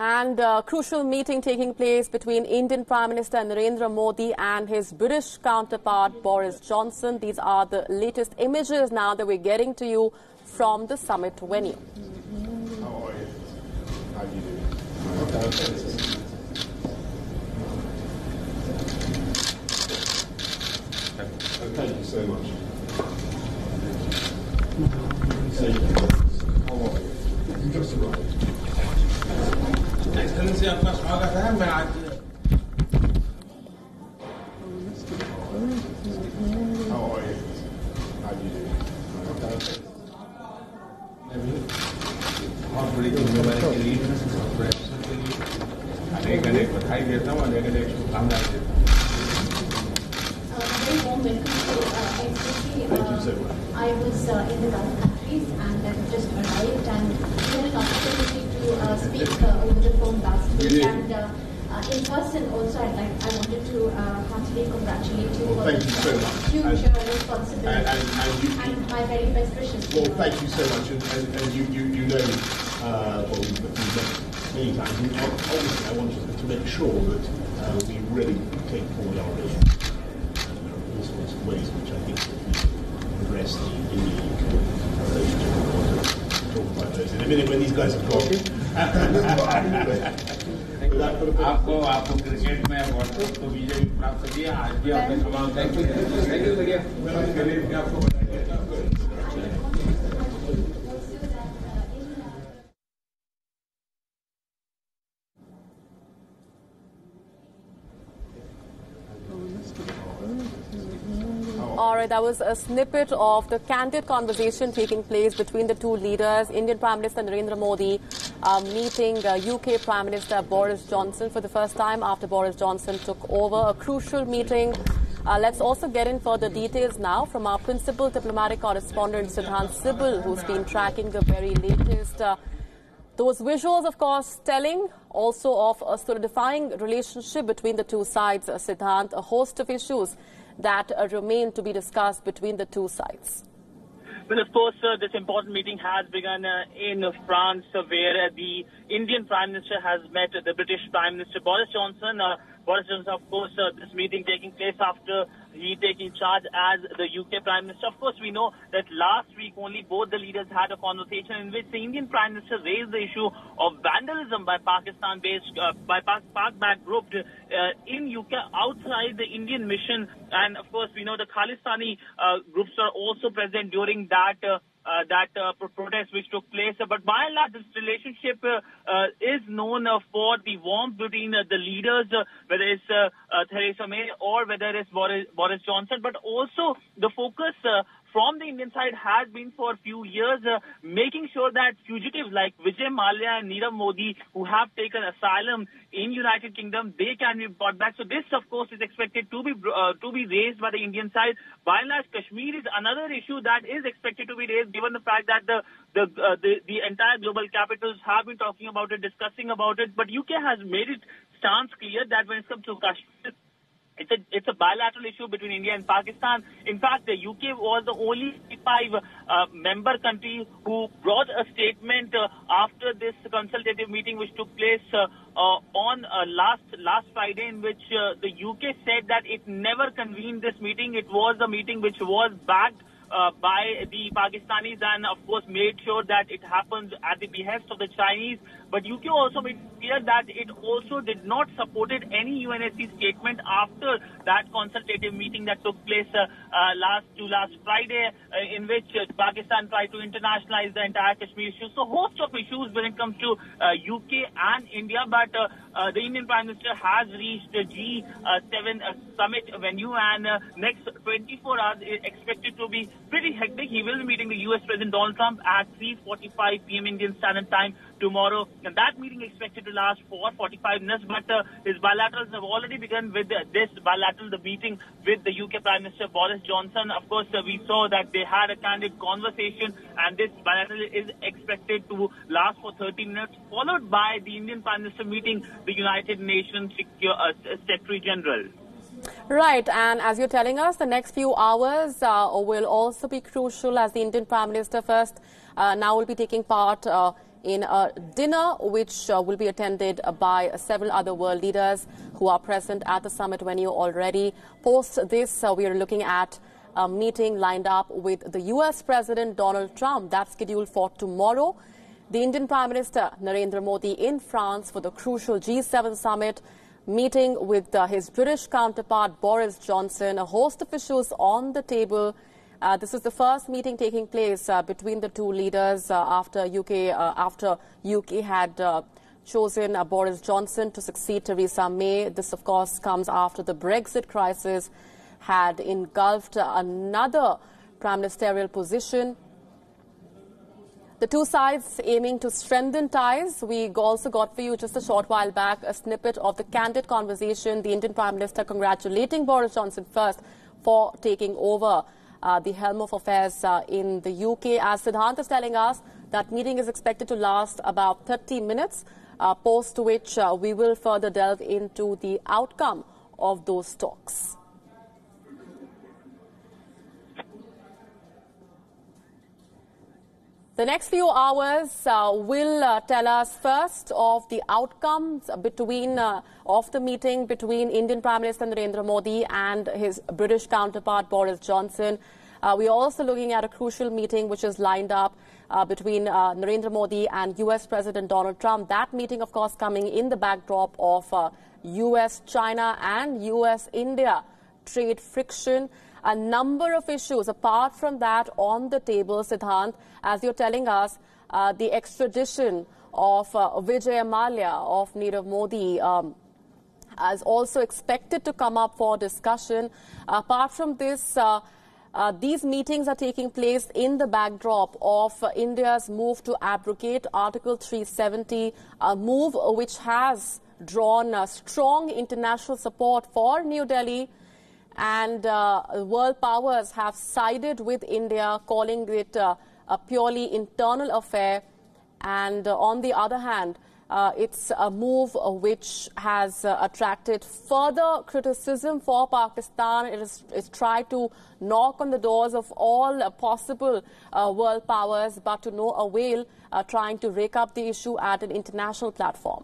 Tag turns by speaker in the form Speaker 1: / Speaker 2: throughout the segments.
Speaker 1: And a crucial meeting taking place between Indian Prime Minister Narendra Modi and his British counterpart Boris Johnson. These are the latest images now that we're getting to you from the summit venue.
Speaker 2: How are you? How do you do? Thank you so much. How are you? You just arrived.
Speaker 3: Excellency आपका स्वागत है। मैं आज
Speaker 2: How are you? How do you do?
Speaker 3: बहुत बड़ी जिम्मेदारी के लिए अनेक बधाई देता हूँ, अनेक शुभकामनाएं देता हूँ।
Speaker 4: Very warm welcome to NCC.
Speaker 2: Thank you so much.
Speaker 4: I was in the Gulf countries and I've just arrived and we had an opportunity to speak over the phone last week and in person also I wanted to heartily congratulate you
Speaker 2: Well,
Speaker 4: for
Speaker 2: thank you so
Speaker 4: this
Speaker 2: much.
Speaker 4: huge responsibility
Speaker 2: And
Speaker 4: my very best wishes.
Speaker 2: well, thank you so much. And you know, well, we've met many times. And obviously, I wanted to make sure that we really take forward our relations. All sorts of ways which I think that we address the Indian-UK relationship. Talk about those in a minute when these guys have gone.
Speaker 3: आपको cricket में world cup को विजय प्राप्त किया। आज भी आपका सवाल thank you भैया।
Speaker 1: All right, that was a snippet of the candid conversation taking place between the two leaders. Indian Prime Minister Narendra Modi meeting UK Prime Minister Boris Johnson for the first time after Boris Johnson took over. A crucial meeting. Let's also get in further details now from our principal diplomatic correspondent Siddhant Sibal, who's been tracking the very latest. Those visuals, of course, telling also of a solidifying relationship between the two sides, Siddhant, a host of issues that remain to be discussed between the two sides.
Speaker 5: Well, of course, this important meeting has begun in France, where the Indian Prime Minister has met the British Prime Minister Boris Johnson. Boris Johnson, of course, this meeting taking place after he taking charge as the UK Prime Minister. Of course, we know that last week only both the leaders had a conversation in which the Indian Prime Minister raised the issue of vandalism by Pakistan-based, by Pak-backed group in UK outside the Indian mission. And of course, we know the Khalistani groups are also present during that protest which took place. But by and large, this relationship is known for the warmth between the leaders, whether it's Theresa May or whether it's Boris Johnson. But also the focus from the Indian side has been for a few years making sure that fugitives like Vijay Mallya and Nirav Modi, who have taken asylum in United Kingdom, they can be brought back. So this, of course, is expected to be raised by the Indian side. By and large, Kashmir is another issue that is expected to be raised, given the fact that the entire global capitals have been talking about it, discussing about it. But UK has made its stance clear that when it comes to Kashmir, it's a bilateral issue between India and Pakistan. In fact, the UK was the only 55 member country who brought a statement after this consultative meeting which took place on last Friday, in which the UK said that it never convened this meeting. It was a meeting which was backed by the Pakistanis and, of course, made sure that it happens at the behest of the Chinese. But UK also made clear that it also did not support any UNSC statement after that consultative meeting that took place last Friday, in which Pakistan tried to internationalize the entire Kashmir issue. So, host of issues when it comes to UK and India. But the Indian Prime Minister has reached the G7 summit venue, and next 24 hours is expected to be pretty hectic. He will be meeting the US President Donald Trump at 3:45 p.m. Indian Standard Time tomorrow. And that meeting is expected to last for 45 minutes. But his bilaterals have already begun with this bilateral, the meeting with the UK Prime Minister Boris Johnson. Of course, we saw that they had a candid conversation, and this bilateral is expected to last for 30 minutes, followed by the Indian Prime Minister meeting the United Nations Secretary General.
Speaker 1: Right, and as you're telling us, the next few hours will also be crucial, as the Indian Prime Minister first now will be taking part in a dinner which will be attended by several other world leaders who are present at the summit venue already. Post this, we are looking at a meeting lined up with the US President Donald Trump. That's scheduled for tomorrow. The Indian Prime Minister Narendra Modi in France for the crucial G7 summit, meeting with his British counterpart Boris Johnson, a host of issues on the table. This is the first meeting taking place between the two leaders after UK had chosen Boris Johnson to succeed Theresa May. This, of course, comes after the Brexit crisis had engulfed another prime ministerial position. The two sides aiming to strengthen ties. We also got for you just a short while back a snippet of the candid conversation, the Indian Prime Minister congratulating Boris Johnson first for taking over the helm of affairs in the UK. As Siddhant is telling us, that meeting is expected to last about 30 minutes, post which we will further delve into the outcome of those talks. The next few hours will tell us first of the outcomes of the meeting between Indian Prime Minister Narendra Modi and his British counterpart Boris Johnson. We are also looking at a crucial meeting which is lined up between Narendra Modi and US President Donald Trump. That meeting, of course, coming in the backdrop of US-China and US-India trade friction. A number of issues apart from that on the table, Siddhant, as you're telling us, the extradition of Vijay Mallya of Nirav Modi is also expected to come up for discussion. Apart from this, these meetings are taking place in the backdrop of India's move to abrogate Article 370, a move which has drawn strong international support for New Delhi. And world powers have sided with India, calling it a purely internal affair. And on the other hand, it's a move which has attracted further criticism for Pakistan. It's tried to knock on the doors of all possible world powers, but to no avail, trying to rake up the issue at an international platform.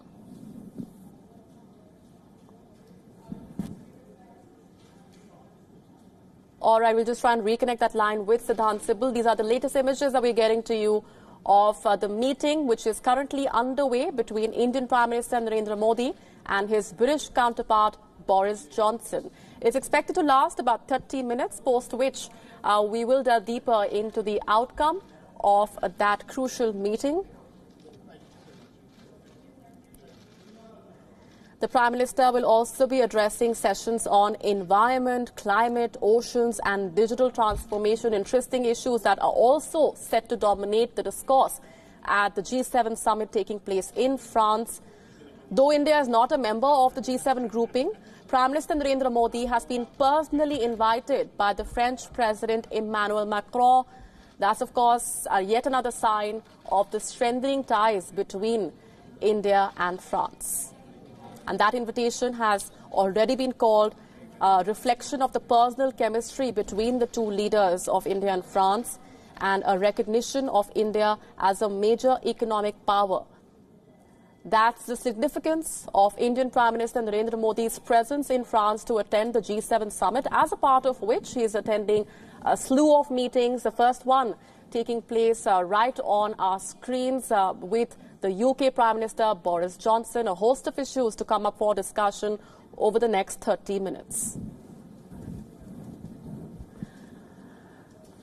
Speaker 1: All right, we'll just try and reconnect that line with Siddhant Sibal. These are the latest images that we're getting to you of the meeting, which is currently underway between Indian Prime Minister Narendra Modi and his British counterpart Boris Johnson. It's expected to last about 30 minutes, post which we will delve deeper into the outcome of that crucial meeting. The Prime Minister will also be addressing sessions on environment, climate, oceans and digital transformation, interesting issues that are also set to dominate the discourse at the G7 summit taking place in France. Though India is not a member of the G7 grouping, Prime Minister Narendra Modi has been personally invited by the French President Emmanuel Macron. That's, of course, yet another sign of the strengthening ties between India and France. And that invitation has already been called a reflection of the personal chemistry between the two leaders of India and France and a recognition of India as a major economic power. That's the significance of Indian Prime Minister Narendra Modi's presence in France to attend the G7 summit, as a part of which he is attending a slew of meetings, the first one taking place right on our screens with the UK Prime Minister Boris Johnson, a host of issues to come up for discussion over the next 30 minutes.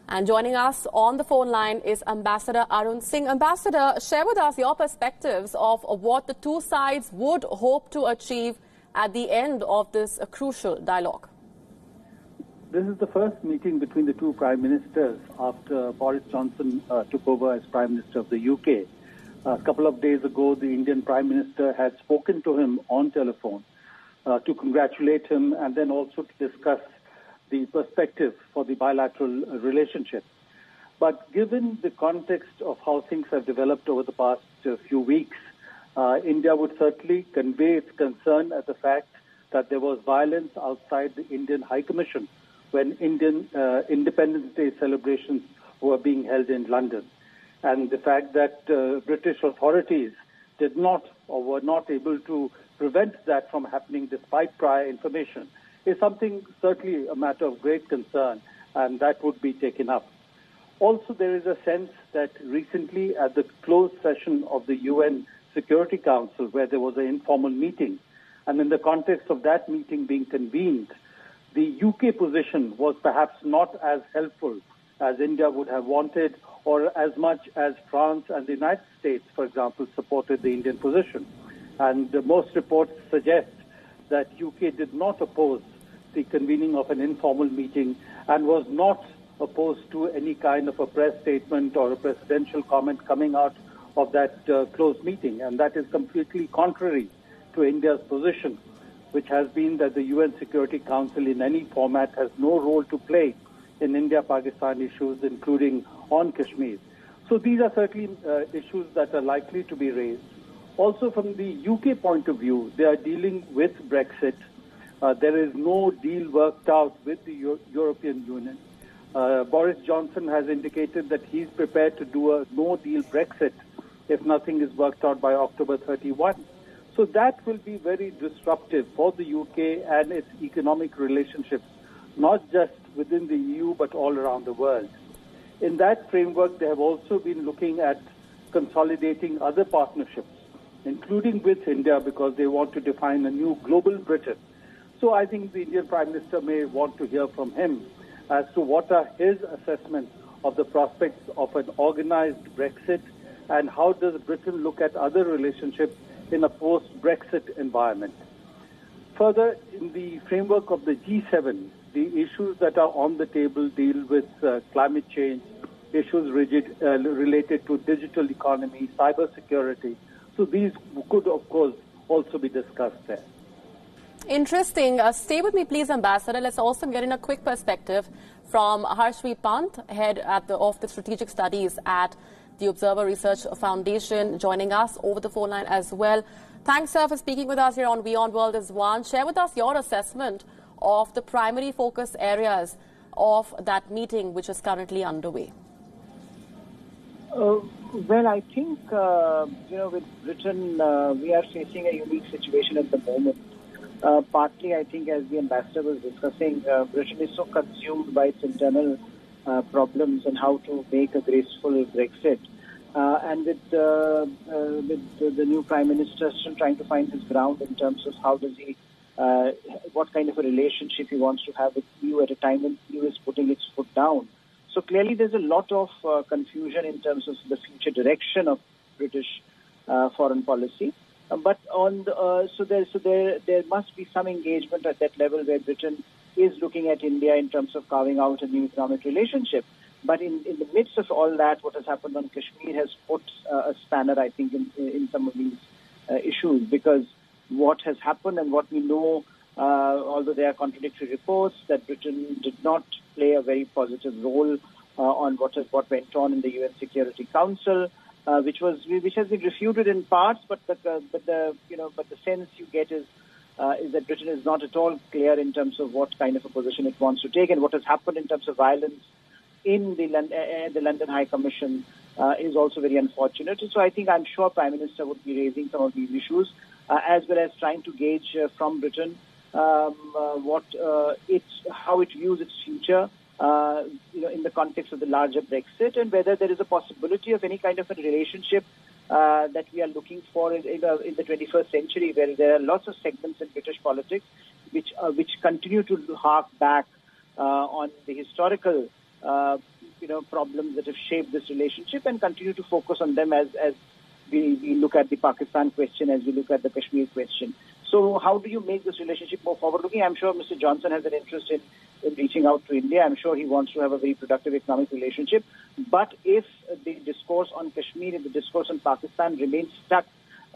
Speaker 1: And joining us on the phone line is Ambassador Arun Singh. Ambassador, share with us your perspectives of what the two sides would hope to achieve at the end of this crucial dialogue.
Speaker 6: This is the first meeting between the two prime ministers after Boris Johnson took over as Prime Minister of the UK. A couple of days ago, the Indian Prime Minister had spoken to him on telephone to congratulate him and then also to discuss the perspective for the bilateral relationship. But given the context of how things have developed over the past few weeks, India would certainly convey its concern at the fact that there was violence outside the Indian High Commission when Indian Independence Day celebrations were being held in London. and the fact that British authorities did not or were not able to prevent that from happening despite prior information is something certainly a matter of great concern, and that would be taken up. Also, there is a sense that recently at the closed session of the UN Security Council, where there was an informal meeting, and in the context of that meeting being convened, the UK position was perhaps not as helpful as India would have wanted, or as much as France and the United States, for example, supported the Indian position. And most reports suggest that UK did not oppose the convening of an informal meeting and was not opposed to any kind of a press statement or a presidential comment coming out of that closed meeting. And that is completely contrary to India's position, which has been that the UN Security Council in any format has no role to play in India-Pakistan issues, including on Kashmir. So these are certainly issues that are likely to be raised. Also, from the UK point of view, they are dealing with Brexit. There is no deal worked out with the European Union. Boris Johnson has indicated that he's prepared to do a no-deal Brexit if nothing is worked out by October 31. So that will be very disruptive for the UK and its economic relationships, not just within the EU, but all around the world. In that framework, they have also been looking at consolidating other partnerships, including with India, because they want to define a new global Britain. So I think the Indian Prime Minister may want to hear from him as to what are his assessments of the prospects of an organized Brexit, and how does Britain look at other relationships in a post-Brexit environment. Further, in the framework of the G7, the issues that are on the table deal with climate change, issues related to digital economy, cybersecurity. So these could, of course, also be discussed there.
Speaker 1: Interesting. Stay with me, please, Ambassador. Let's also get in a quick perspective from Harshvi Pant, head of the strategic studies at the Observer Research Foundation, joining us over the phone line as well. Thanks, sir, for speaking with us here on Beyond World is One. Share with us your assessment of the primary focus areas of that meeting, which is currently underway.
Speaker 7: Well, I think, with Britain, we are facing a unique situation at the moment. Partly, I think, as the ambassador was discussing, Britain is so consumed by its internal problems and how to make a graceful Brexit. And with the new Prime Minister still trying to find his ground in terms of how does he, what kind of a relationship he wants to have with EU at a time when EU is putting its foot down. So clearly there's a lot of confusion in terms of the future direction of British foreign policy. But on the, there must be some engagement at that level where Britain is looking at India in terms of carving out a new economic relationship. But in the midst of all that, what has happened on Kashmir has put a spanner, I think, in some of these issues, because what has happened and what we know, although there are contradictory reports, that Britain did not play a very positive role on what went on in the UN Security Council, which has been refuted in parts, but the sense you get is that Britain is not at all clear in terms of what kind of a position it wants to take, and what has happened in terms of violence in the London High Commission is also very unfortunate. So I'm sure Prime Minister would be raising some of these issues, as well as trying to gauge from Britain how it views its future, in the context of the larger Brexit, and whether there is a possibility of any kind of a relationship that we are looking for in the 21st century, where there are lots of segments in British politics which continue to hark back on the historical problems that have shaped this relationship, and continue to focus on them as we look at the Pakistan question, as we look at the Kashmir question. So how do you make this relationship more forward-looking? I'm sure Mr. Johnson has an interest in reaching out to India. I'm sure he wants to have a very productive economic relationship. But if the discourse on Kashmir and the discourse on Pakistan remains stuck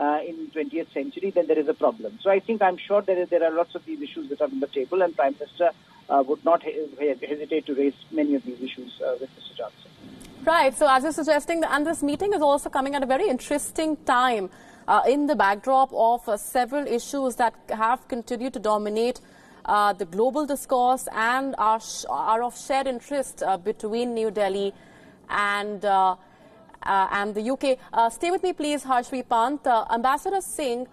Speaker 7: in 20th century, then there is a problem. So I'm sure there are lots of these issues that are on the table, and Prime Minister would not hesitate to raise many of these issues with Mr. Johnson.
Speaker 1: Right. So as you're suggesting, and this meeting is also coming at a very interesting time in the backdrop of several issues that have continued to dominate the global discourse and are of shared interest between New Delhi and and the UK. Stay with me, please, Harshvi Pant. Ambassador Singh,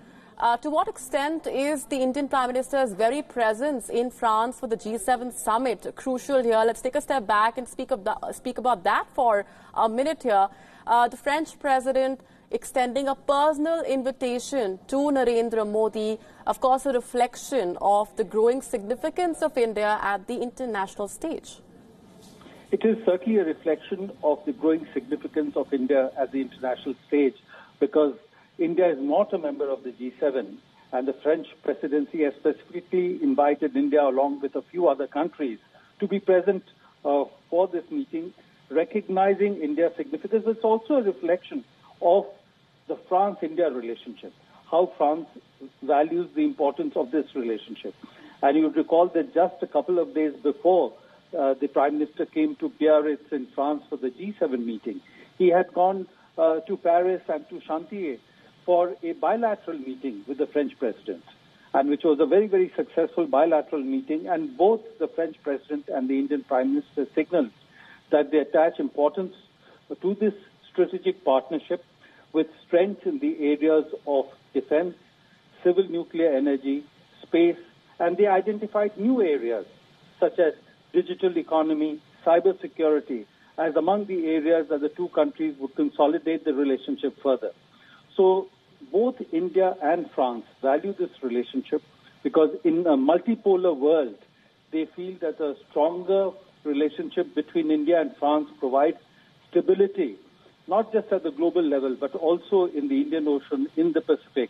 Speaker 1: to what extent is the Indian Prime Minister's very presence in France for the G7 summit crucial here? Let's take a step back and speak about that for a minute here. The French President extending a personal invitation to Narendra Modi, of course, a reflection of the growing significance of India at the international stage.
Speaker 6: It is certainly a reflection of the growing significance of India at the international stage, because India is not a member of the G7, and the French presidency has specifically invited India, along with a few other countries, to be present for this meeting, recognizing India's significance. It's also a reflection of the France-India relationship, how France values the importance of this relationship. And you would recall that just a couple of days before the Prime Minister came to Biarritz in France for the G7 meeting, he had gone to Paris and to Chantilly for a bilateral meeting with the French President, and which was a very, very successful bilateral meeting. And both the French President and the Indian Prime Minister signaled that they attach importance to this strategic partnership, with strength in the areas of defense, civil nuclear energy, space, and they identified new areas such as digital economy, cybersecurity, as among the areas that the two countries would consolidate the relationship further. So both India and France value this relationship because in a multipolar world, they feel that a stronger relationship between India and France provides stability, not just at the global level, but also in the Indian Ocean, in the Pacific.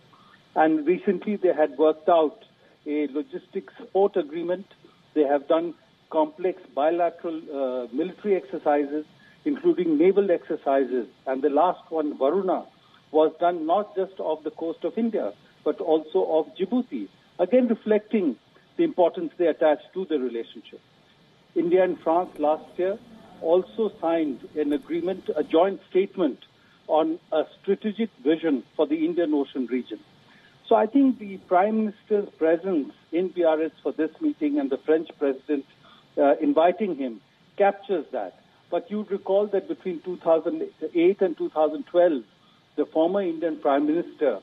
Speaker 6: And recently they had worked out a logistics support agreement. They have done complex bilateral military exercises, including naval exercises. And the last one, Varuna, was done not just off the coast of India, but also of Djibouti, again reflecting the importance they attach to the relationship. India and France last year also signed an agreement, a joint statement on a strategic vision for the Indian Ocean region. So I think the Prime Minister's presence in Biarritz for this meeting and the French President inviting him captures that. But you'd recall that between 2008 and 2012, the former Indian Prime Minister,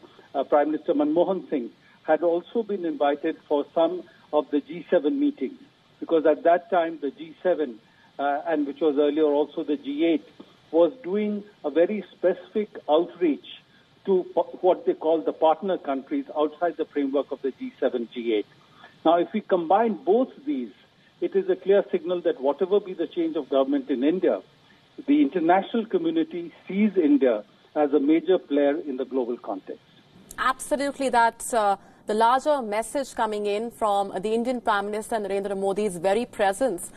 Speaker 6: Prime Minister Manmohan Singh, had also been invited for some of the G7 meetings, because at that time the G7 and which was earlier also the G8, was doing a very specific outreach to what they call the partner countries outside the framework of the G7, G8. Now, if we combine both these, it is a clear signal that whatever be the change of government in India, the international community sees India as a major player in the global context.
Speaker 1: Absolutely, that's the larger message coming in from the Indian Prime Minister Narendra Modi's very presence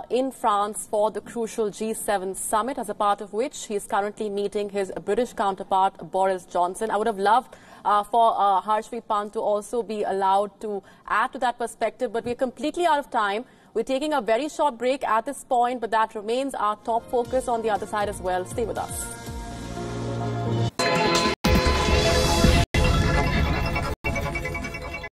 Speaker 1: in France for the crucial G7 summit, as a part of which he is currently meeting his British counterpart, Boris Johnson. I would have loved for Harshvi Pant to also be allowed to add to that perspective, but we're completely out of time. We're taking a very short break at this point, but that remains our top focus on the other side as well. Stay with us.